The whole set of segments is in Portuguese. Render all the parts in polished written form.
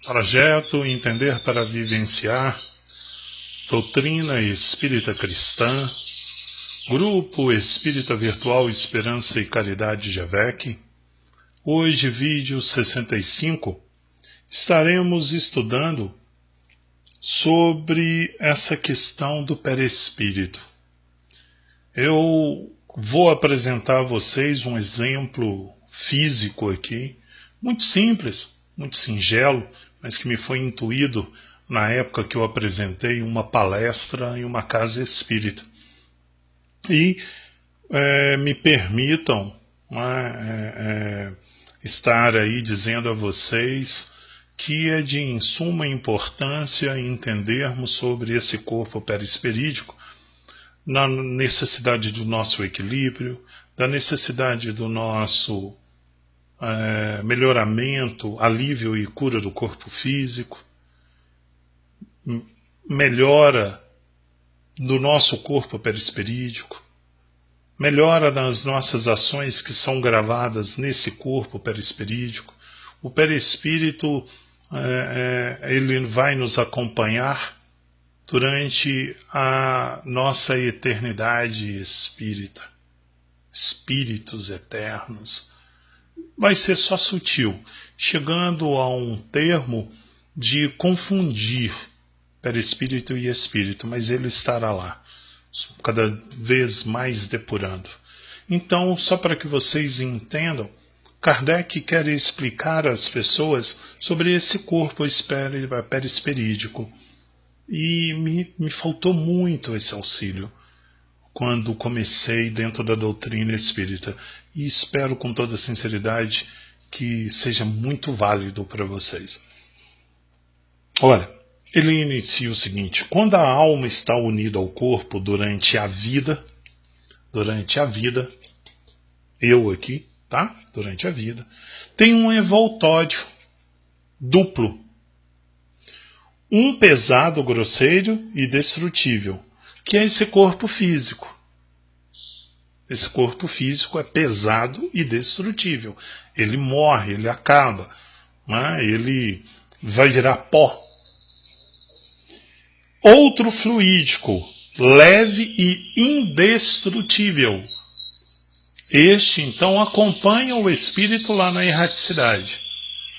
Projeto Entender para Vivenciar, Doutrina Espírita Cristã, Grupo Espírita Virtual Esperança e Caridade Javec. Hoje, vídeo 65, estaremos estudando sobre essa questão do perispírito. Eu vou apresentar a vocês um exemplo físico aqui, muito simples, muito singelo, mas que me foi intuído na época que eu apresentei uma palestra em uma casa espírita. E me permitam estar aí dizendo a vocês que é de suma importância entendermos sobre esse corpo perispirídico, na necessidade do nosso equilíbrio, da necessidade do nosso melhoramento, alívio e cura do corpo físico, melhora do nosso corpo perispirídico, melhora das nossas ações que são gravadas nesse corpo perispirídico. O perispírito ele vai nos acompanhar durante a nossa eternidade espírita, espíritos eternos. Vai ser só sutil, chegando a um termo de confundir perispírito e espírito, mas ele estará lá, cada vez mais depurando. Então, só para que vocês entendam, Kardec quer explicar às pessoas sobre esse corpo perispirídico. E me faltou muito esse auxílio quando comecei dentro da doutrina espírita. E espero com toda sinceridade que seja muito válido para vocês. Olha, ele inicia o seguinte: quando a alma está unida ao corpo durante a vida, eu aqui, tá? Durante a vida, tem um envoltório duplo. Um pesado, grosseiro e destrutível, que é esse corpo físico. Esse corpo físico é pesado e destrutível. Ele morre, ele acaba, né? Ele vai virar pó. Outro fluídico, leve e indestrutível. Este, então, acompanha o espírito lá na erraticidade.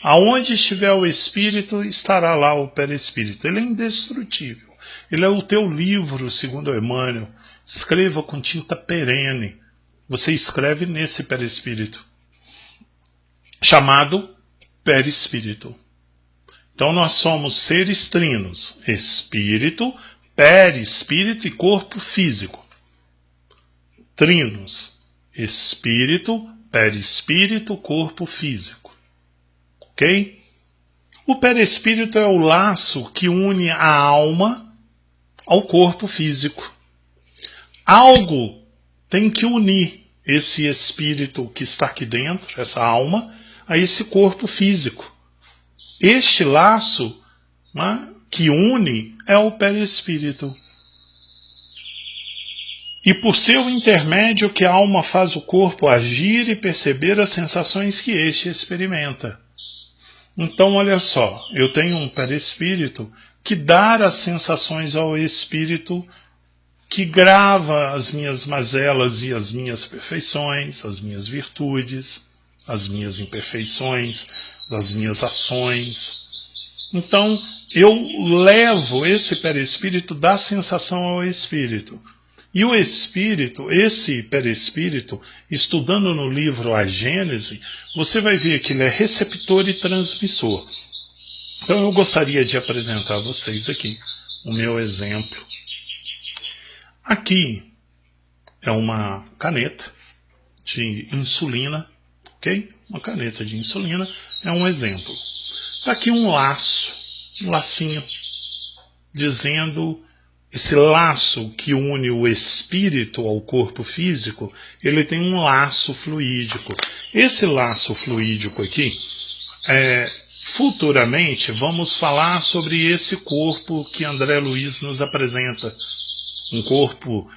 Aonde estiver o espírito, estará lá o perispírito. Ele é indestrutível. Ele é o teu livro, segundo Emmanuel. Escreva com tinta perene. Você escreve nesse perispírito, chamado perispírito. Então nós somos seres trinos: espírito, perispírito e corpo físico. Trinos: espírito, perispírito, corpo físico. Ok? O perispírito é o laço que une a alma ao corpo físico. Algo tem que unir esse espírito que está aqui dentro, essa alma, a esse corpo físico. Este laço, né, que une é o perispírito. E por seu intermédio que a alma faz o corpo agir e perceber as sensações que este experimenta. Então, olha só, eu tenho um perispírito que dá as sensações ao espírito, que grava as minhas mazelas e as minhas perfeições, as minhas virtudes, as minhas imperfeições, as minhas ações. Então, eu levo esse perispírito da sensação ao espírito. E o espírito, esse perispírito, estudando no livro A Gênese, você vai ver que ele é receptor e transmissor. Então eu gostaria de apresentar a vocês aqui o meu exemplo. Aqui é uma caneta de insulina, ok? Uma caneta de insulina é um exemplo. Está aqui um laço, um lacinho, dizendo... Esse laço que une o espírito ao corpo físico, ele tem um laço fluídico. Esse laço fluídico aqui, futuramente vamos falar sobre esse corpo que André Luiz nos apresenta. Um corpo,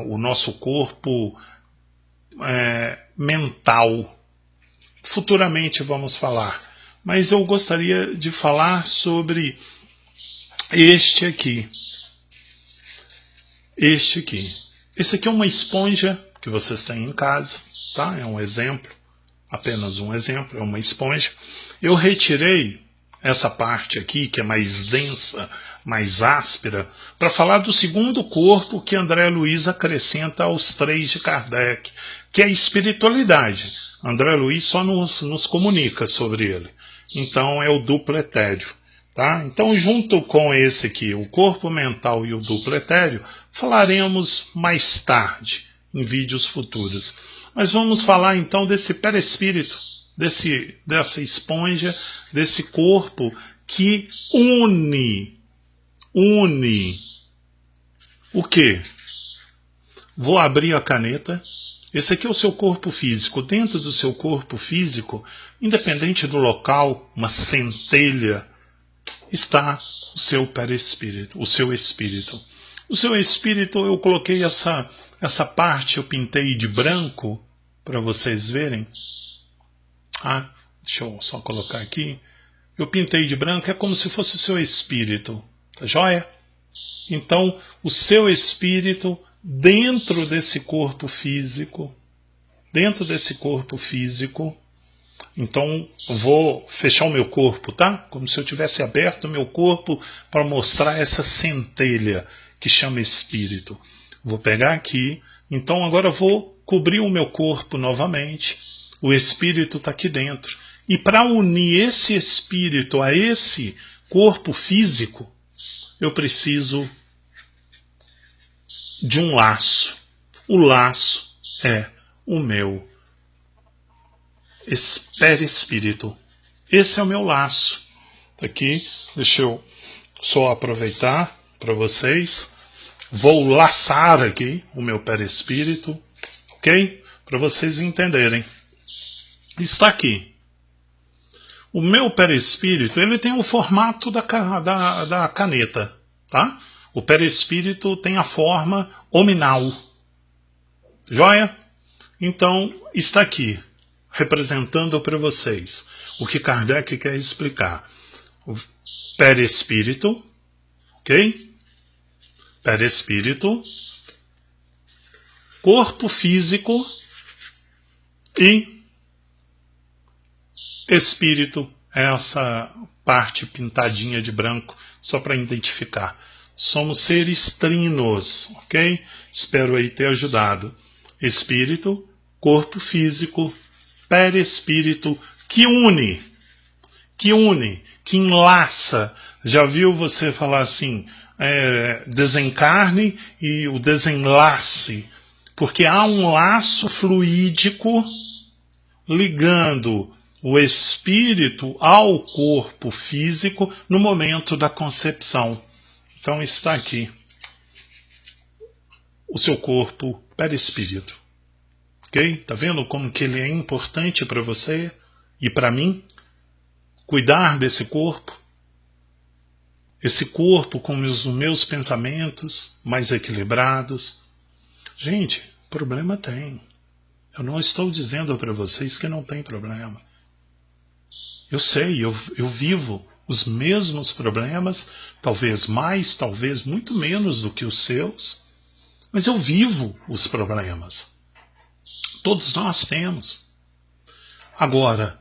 o nosso corpo mental. Futuramente vamos falar. mas eu gostaria de falar sobre este aqui. Este aqui. Esse aqui é uma esponja que vocês têm em casa, tá? É um exemplo, apenas um exemplo, é uma esponja. Eu retirei essa parte aqui, que é mais densa, mais áspera, para falar do segundo corpo que André Luiz acrescenta aos 3 de Kardec, que é a espiritualidade. André Luiz só nos comunica sobre ele. Então é o duplo etéreo. Tá? Então, junto com esse aqui, o corpo mental e o duplo etéreo, falaremos mais tarde, em vídeos futuros. Mas vamos falar então desse perispírito, dessa esponja, desse corpo que une o quê? Vou abrir a caneta. Esse aqui é o seu corpo físico. Dentro do seu corpo físico, independente do local, uma centelha, está o seu perispírito, o seu espírito. O seu espírito, eu coloquei essa parte, eu pintei de branco, para vocês verem. Deixa eu só colocar aqui. Eu pintei de branco, é como se fosse o seu espírito. Tá joia? Então, o seu espírito, dentro desse corpo físico, então, eu vou fechar o meu corpo, tá? Como se eu tivesse aberto o meu corpo para mostrar essa centelha que chama espírito. Vou pegar aqui. Então, agora eu vou cobrir o meu corpo novamente. O espírito está aqui dentro. E para unir esse espírito a esse corpo físico, eu preciso de um laço. O laço é o meu perispírito. Esse é o meu laço. Tá aqui, deixa eu só aproveitar para vocês. Vou laçar aqui o meu perispírito, ok? Para vocês entenderem. Está aqui. O meu perispírito, ele tem o formato da caneta, tá? O perispírito tem a forma hominal. Joia? Então, está aqui, representando para vocês o que Kardec quer explicar. O perispírito, ok? Perispírito, corpo físico e espírito, essa parte pintadinha de branco, só para identificar. Somos seres trinos, ok? Espero aí ter ajudado. Espírito, corpo físico, perispírito, que une, que enlaça. Já viu você falar assim, desencarne e o desenlace? Porque há um laço fluídico ligando o espírito ao corpo físico no momento da concepção. Então está aqui o seu corpo perispírito. Ok? Tá vendo como que ele é importante para você e para mim? Cuidar desse corpo. Esse corpo com os meus pensamentos mais equilibrados. Gente, problema tem. Eu não estou dizendo para vocês que não tem problema. Eu sei, eu vivo os mesmos problemas, talvez mais, talvez muito menos do que os seus, mas eu vivo os problemas. Todos nós temos. Agora,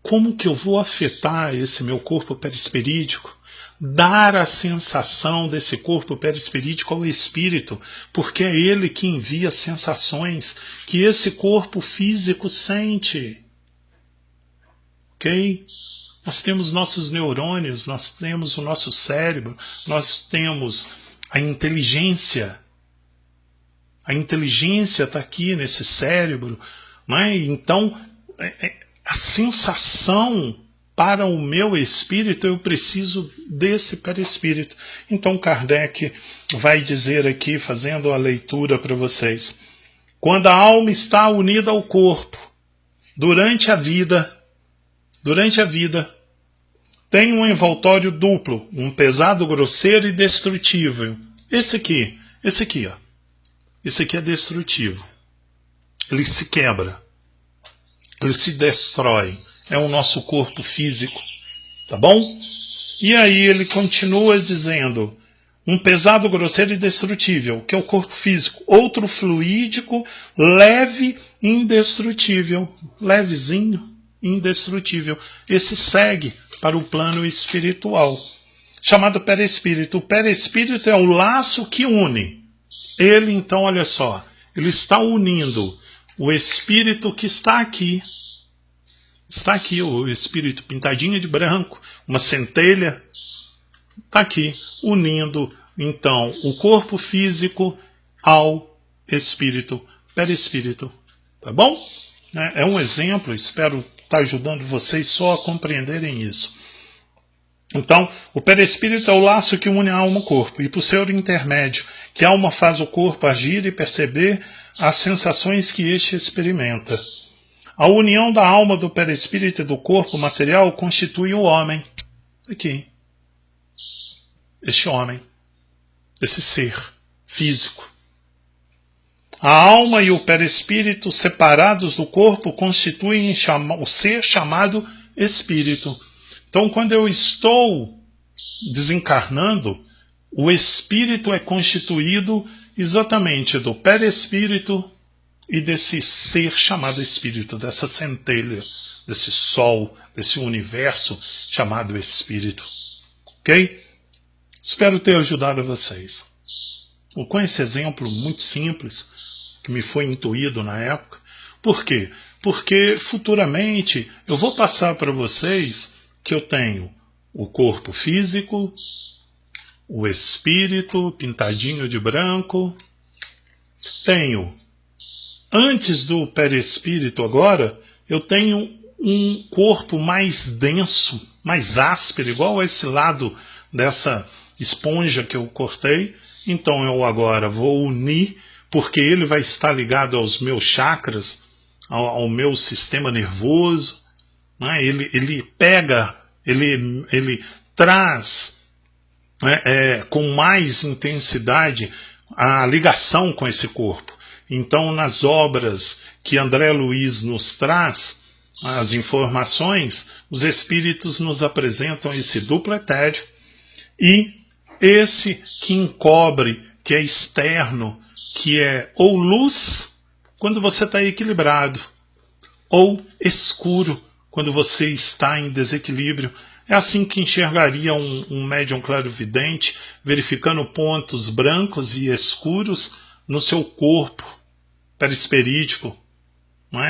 como que eu vou afetar esse meu corpo perispirídico? Dar a sensação desse corpo perispirídico ao espírito, porque é ele que envia as sensações que esse corpo físico sente. Ok? Nós temos nossos neurônios, nós temos o nosso cérebro, nós temos a inteligência. A inteligência está aqui nesse cérebro. Né? Então, a sensação para o meu espírito, eu preciso desse perispírito. Então Kardec vai dizer aqui, fazendo a leitura para vocês. Quando a alma está unida ao corpo, durante a vida, tem um envoltório duplo, um pesado, grosseiro e destrutível. Esse aqui, ó. Esse aqui é destrutivo. Ele se quebra. Ele se destrói. é o nosso corpo físico, tá bom? E aí ele continua dizendo, um pesado, grosseiro e destrutível, que é o corpo físico. Outro fluídico, leve e indestrutível. Levezinho, indestrutível. Esse segue para o plano espiritual, chamado perispírito. O perispírito é o laço que une. Ele, então, olha só, ele está unindo o espírito que está aqui. Está aqui o espírito pintadinho de branco, uma centelha. Está aqui, unindo, então, o corpo físico ao espírito, perispírito. Tá bom? É um exemplo, espero estar ajudando vocês só a compreenderem isso. Então, o perispírito é o laço que une a alma ao corpo, e por seu intermédio, que a alma faz o corpo agir e perceber as sensações que este experimenta. A união da alma, do perispírito e do corpo material constitui o homem. Aqui. Este homem, esse ser físico. A alma e o perispírito separados do corpo constituem o ser chamado espírito. Então, quando eu estou desencarnando, o espírito é constituído exatamente do perispírito e desse ser chamado espírito, dessa centelha, desse sol, desse universo chamado espírito. Ok? Espero ter ajudado vocês. Com esse exemplo muito simples, que me foi intuído na época. Por quê? Porque futuramente eu vou passar para vocês que eu tenho o corpo físico, o espírito pintadinho de branco, tenho, antes do perispírito agora, eu tenho um corpo mais denso, mais áspero, igual a esse lado dessa esponja que eu cortei. Então eu agora vou unir, porque ele vai estar ligado aos meus chakras, ao meu sistema nervoso, né? Ele pega, ele traz com mais intensidade a ligação com esse corpo. Então, nas obras que André Luiz nos traz, as informações, os espíritos nos apresentam esse duplo etéreo e esse que encobre, que é externo, que é ou luz, quando você está equilibrado, ou escuro, quando você está em desequilíbrio. É assim que enxergaria um médium clarividente, verificando pontos brancos e escuros no seu corpo perispirítico.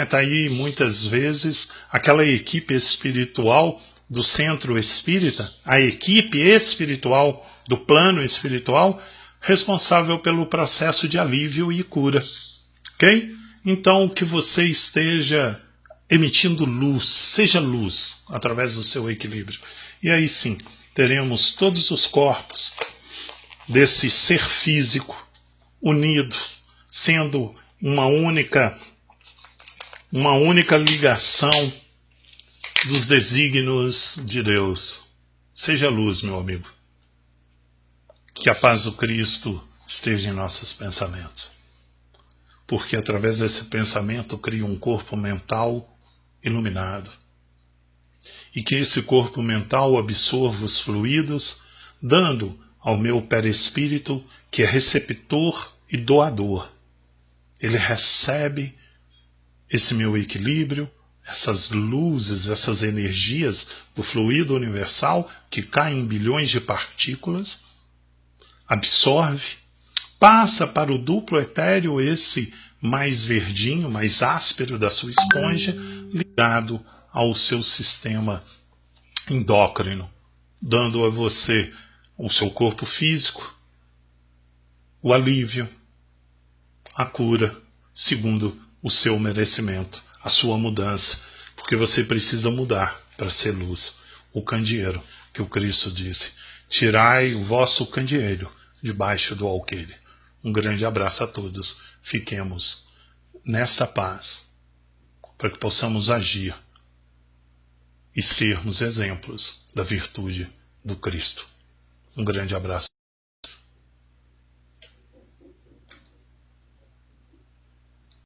Está aí muitas vezes aquela equipe espiritual do centro espírita, a equipe espiritual do plano espiritual, responsável pelo processo de alívio e cura. Ok? Então, que você esteja emitindo luz, seja luz, através do seu equilíbrio. E aí sim, teremos todos os corpos desse ser físico unidos, sendo uma única ligação dos desígnios de Deus. Seja luz, meu amigo. Que a paz do Cristo esteja em nossos pensamentos. Porque através desse pensamento cria um corpo mental iluminado. E que esse corpo mental absorva os fluidos, dando ao meu perispírito, que é receptor e doador. Ele recebe esse meu equilíbrio, essas luzes, essas energias do fluido universal que caem em bilhões de partículas, absorve, passa para o duplo etéreo, esse mais verdinho, mais áspero da sua esponja, ligado ao seu sistema endócrino, dando a você o seu corpo físico, o alívio, a cura, segundo o seu merecimento, a sua mudança, porque você precisa mudar para ser luz. O candeeiro, que o Cristo disse, tirai o vosso candeeiro debaixo do alqueire. Um grande abraço a todos, fiquemos nesta paz, para que possamos agir e sermos exemplos da virtude do Cristo. Um grande abraço.